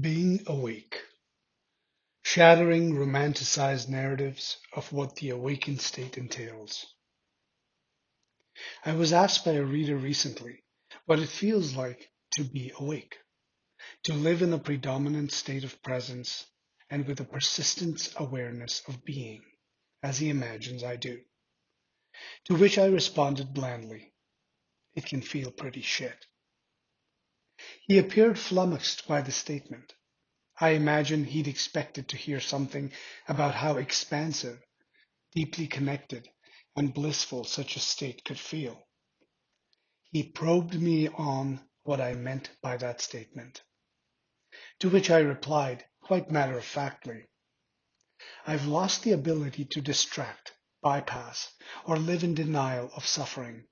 Being awake. Shattering romanticized narratives of what the awakened state entails. I was asked by a reader recently what it feels like to be awake, to live in a predominant state of presence and with a persistent awareness of being, as he imagines I do. To which I responded blandly, it can feel pretty shit. He appeared flummoxed by the statement. I imagine he'd expected to hear something about how expansive, deeply connected, and blissful such a state could feel. He probed me on what I meant by that statement, to which I replied, quite matter-of-factly, I've lost the ability to distract, bypass, or live in denial of suffering.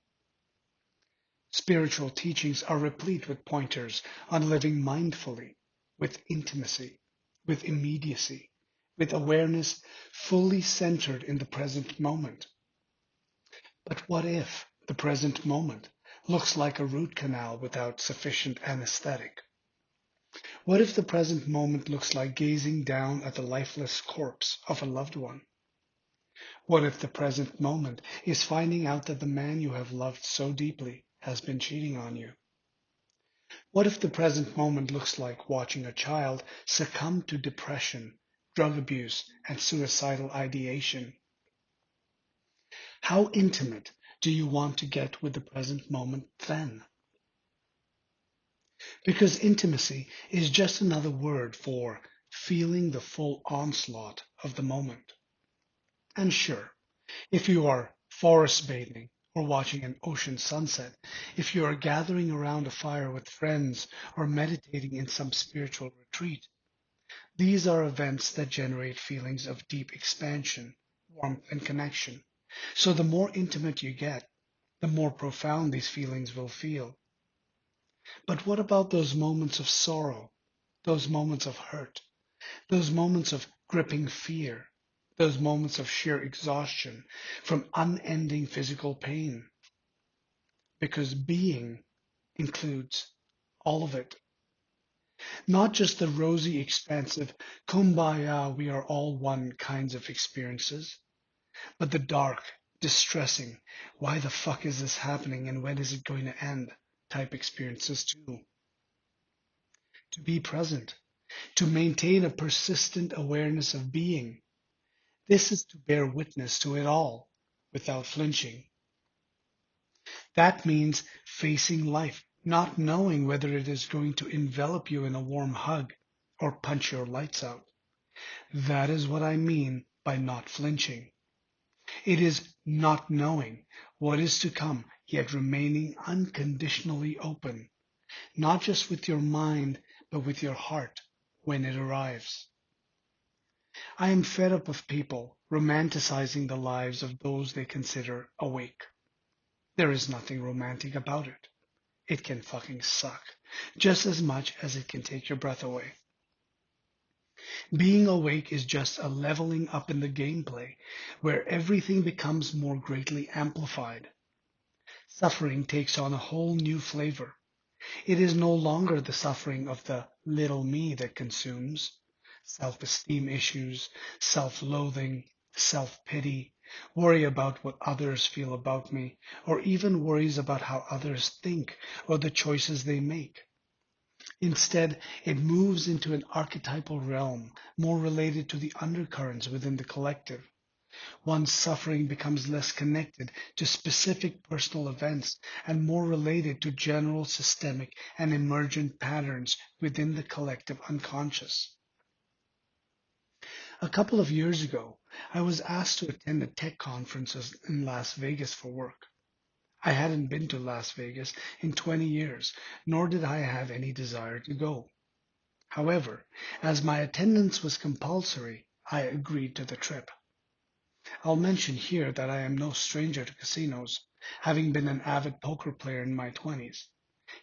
Spiritual teachings are replete with pointers on living mindfully, with intimacy, with immediacy, with awareness fully centered in the present moment. But what if the present moment looks like a root canal without sufficient anesthetic? What if the present moment looks like gazing down at the lifeless corpse of a loved one? What if the present moment is finding out that the man you have loved so deeply has been cheating on you? What if the present moment looks like watching a child succumb to depression, drug abuse, and suicidal ideation? How intimate do you want to get with the present moment then? Because intimacy is just another word for feeling the full onslaught of the moment. And sure, if you are forest bathing or watching an ocean sunset, if you are gathering around a fire with friends or meditating in some spiritual retreat, these are events that generate feelings of deep expansion, warmth, and connection. So the more intimate you get, the more profound these feelings will feel. But what about those moments of sorrow, those moments of hurt, those moments of gripping fear, those moments of sheer exhaustion from unending physical pain? Because being includes all of it. Not just the rosy, expansive, kumbaya, we are all one kinds of experiences, but the dark, distressing, why the fuck is this happening and when is it going to end type experiences too. To be present, to maintain a persistent awareness of being, this is to bear witness to it all without flinching. That means facing life, not knowing whether it is going to envelop you in a warm hug or punch your lights out. That is what I mean by not flinching. It is not knowing what is to come, yet remaining unconditionally open, not just with your mind, but with your heart when it arrives. I am fed up of people romanticizing the lives of those they consider awake. There is nothing romantic about it. It can fucking suck, just as much as it can take your breath away. Being awake is just a leveling up in the gameplay, where everything becomes more greatly amplified. Suffering takes on a whole new flavor. It is no longer the suffering of the little me that consumes. Self-esteem issues, self-loathing, self-pity, worry about what others feel about me, or even worries about how others think or the choices they make. Instead, it moves into an archetypal realm more related to the undercurrents within the collective. One's suffering becomes less connected to specific personal events and more related to general systemic and emergent patterns within the collective unconscious. A couple of years ago, I was asked to attend a tech conference in Las Vegas for work. I hadn't been to Las Vegas in 20 years, nor did I have any desire to go. However, as my attendance was compulsory, I agreed to the trip. I'll mention here that I am no stranger to casinos, having been an avid poker player in my 20s.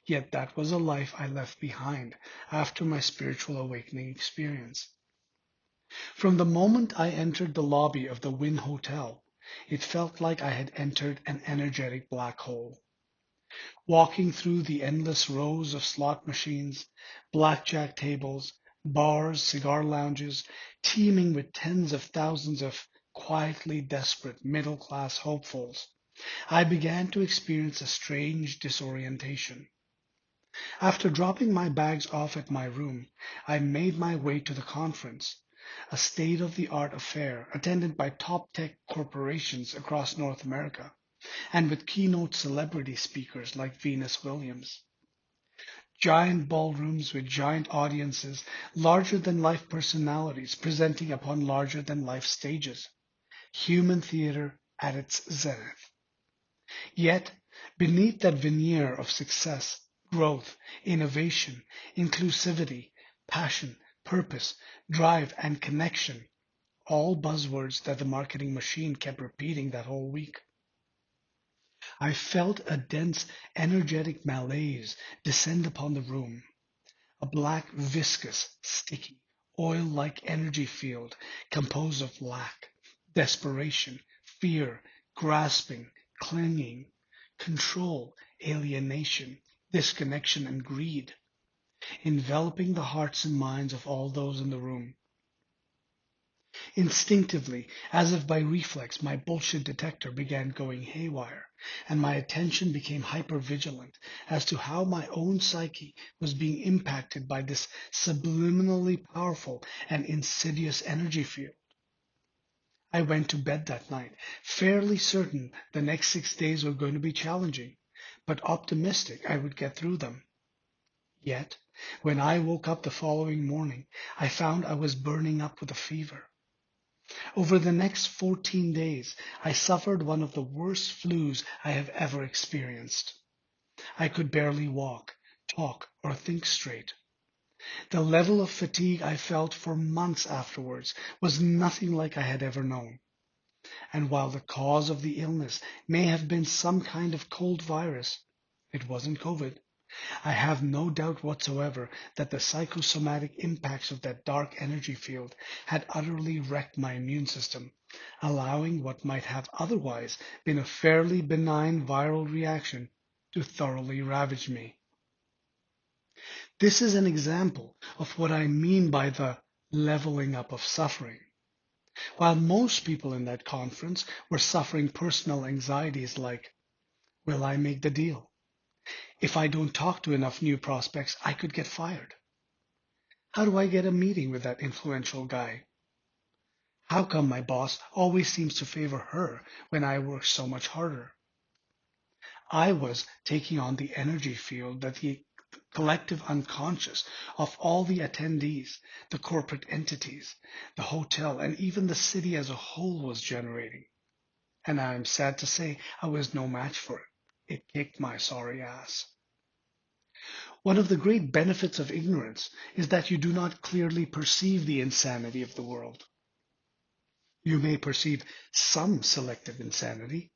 Yet that was a life I left behind after my spiritual awakening experience. From the moment I entered the lobby of the Wynn Hotel, it felt like I had entered an energetic black hole. Walking through the endless rows of slot machines, blackjack tables, bars, cigar lounges, teeming with tens of thousands of quietly desperate middle-class hopefuls, I began to experience a strange disorientation. After dropping my bags off at my room, I made my way to the conference, a state-of-the-art affair attended by top tech corporations across North America, and with keynote celebrity speakers like Venus Williams. Giant ballrooms with giant audiences, larger than life personalities presenting upon larger than life stages. Human theater at its zenith. Yet, beneath that veneer of success, growth, innovation, inclusivity, passion, purpose, drive, and connection, all buzzwords that the marketing machine kept repeating that whole week, I felt a dense, energetic malaise descend upon the room. A black, viscous, sticky, oil-like energy field composed of lack, desperation, fear, grasping, clinging, control, alienation, disconnection, and greed, enveloping the hearts and minds of all those in the room. Instinctively, as if by reflex, my bullshit detector began going haywire, and my attention became hypervigilant as to how my own psyche was being impacted by this subliminally powerful and insidious energy field. I went to bed that night, fairly certain the next 6 days were going to be challenging, but optimistic I would get through them. Yet, when I woke up the following morning, I found I was burning up with a fever. Over the next 14 days, I suffered one of the worst flus I have ever experienced. I could barely walk, talk, or think straight. The level of fatigue I felt for months afterwards was nothing like I had ever known. And while the cause of the illness may have been some kind of cold virus, it wasn't COVID. I have no doubt whatsoever that the psychosomatic impacts of that dark energy field had utterly wrecked my immune system, allowing what might have otherwise been a fairly benign viral reaction to thoroughly ravage me. This is an example of what I mean by the leveling up of suffering. While most people in that conference were suffering personal anxieties like, will I make the deal? If I don't talk to enough new prospects, I could get fired. How do I get a meeting with that influential guy? How come my boss always seems to favor her when I work so much harder? I was taking on the energy field that the collective unconscious of all the attendees, the corporate entities, the hotel, and even the city as a whole was generating. And I am sad to say I was no match for it. It kicked my sorry ass. One of the great benefits of ignorance is that you do not clearly perceive the insanity of the world. You may perceive some selective insanity,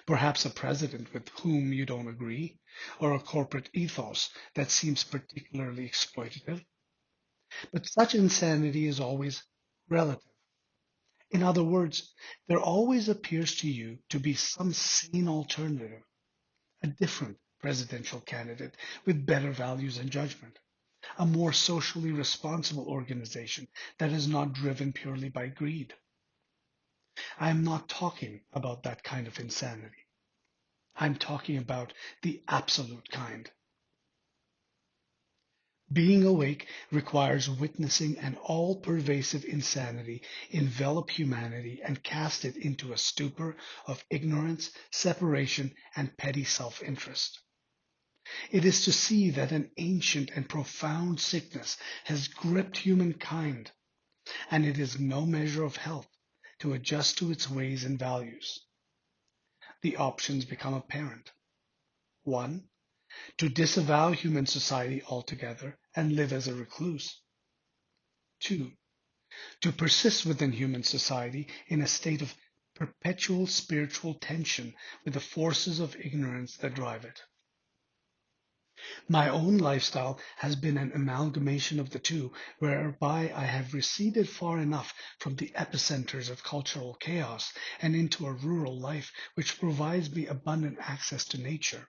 perhaps a president with whom you don't agree, or a corporate ethos that seems particularly exploitative. But such insanity is always relative. In other words, there always appears to you to be some sane alternative, a different presidential candidate with better values and judgment, a more socially responsible organization that is not driven purely by greed. I am not talking about that kind of insanity. I'm talking about the absolute kind. Being awake requires witnessing an all-pervasive insanity envelop humanity and cast it into a stupor of ignorance, separation, and petty self-interest. It is to see that an ancient and profound sickness has gripped humankind, and it is no measure of health to adjust to its ways and values. The options become apparent. 1. To disavow human society altogether and live as a recluse. 2. To persist within human society in a state of perpetual spiritual tension with the forces of ignorance that drive it. My own lifestyle has been an amalgamation of the two, whereby I have receded far enough from the epicenters of cultural chaos and into a rural life which provides me abundant access to nature.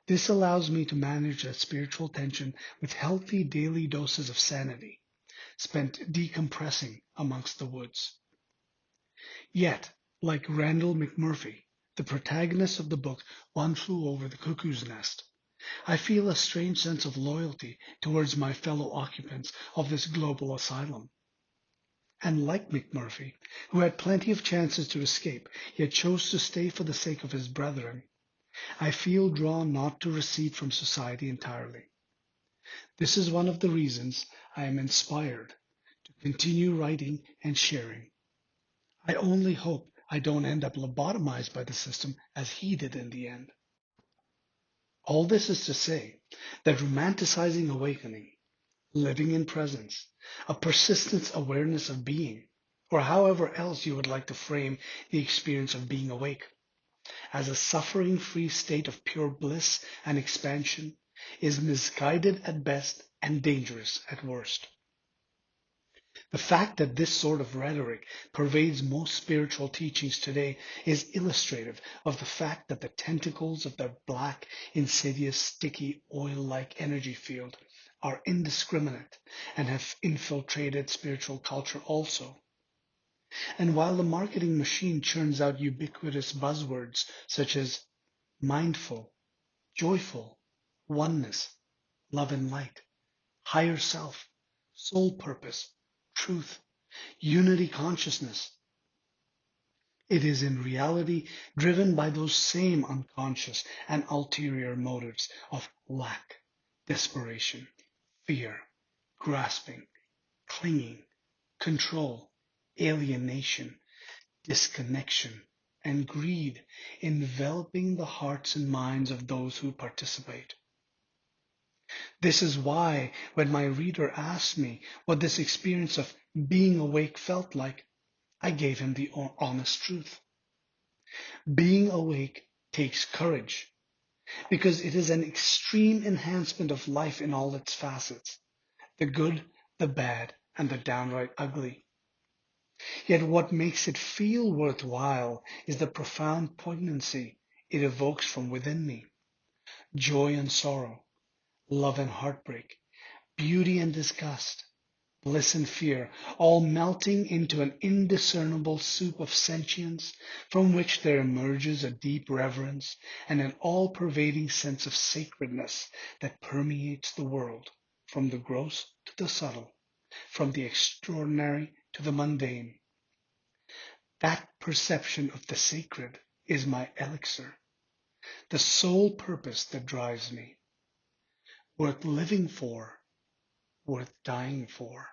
This allows me to manage that spiritual tension with healthy daily doses of sanity, spent decompressing amongst the woods. Yet, like Randall McMurphy, the protagonist of the book One Flew Over the Cuckoo's Nest, I feel a strange sense of loyalty towards my fellow occupants of this global asylum. And like McMurphy, who had plenty of chances to escape, yet chose to stay for the sake of his brethren, I feel drawn not to recede from society entirely. This is one of the reasons I am inspired to continue writing and sharing. I only hope I don't end up lobotomized by the system as he did in the end. All this is to say that romanticizing awakening, living in presence, a persistent awareness of being, or however else you would like to frame the experience of being awake, as a suffering-free state of pure bliss and expansion, is misguided at best and dangerous at worst. The fact that this sort of rhetoric pervades most spiritual teachings today is illustrative of the fact that the tentacles of the black, insidious, sticky, oil-like energy field are indiscriminate and have infiltrated spiritual culture also. And while the marketing machine churns out ubiquitous buzzwords such as mindful, joyful, oneness, love and light, higher self, soul purpose, truth, unity consciousness, it is in reality driven by those same unconscious and ulterior motives of lack, desperation, fear, grasping, clinging, control, alienation, disconnection, and greed enveloping the hearts and minds of those who participate. This is why, when my reader asked me what this experience of being awake felt like, I gave him the honest truth. Being awake takes courage because it is an extreme enhancement of life in all its facets, the good, the bad, and the downright ugly. Yet what makes it feel worthwhile is the profound poignancy it evokes from within me. Joy and sorrow, love and heartbreak, beauty and disgust, bliss and fear, all melting into an indiscernible soup of sentience from which there emerges a deep reverence and an all-pervading sense of sacredness that permeates the world, from the gross to the subtle, from the extraordinary to the mundane. That perception of the sacred is my elixir, the sole purpose that drives me, worth living for, worth dying for.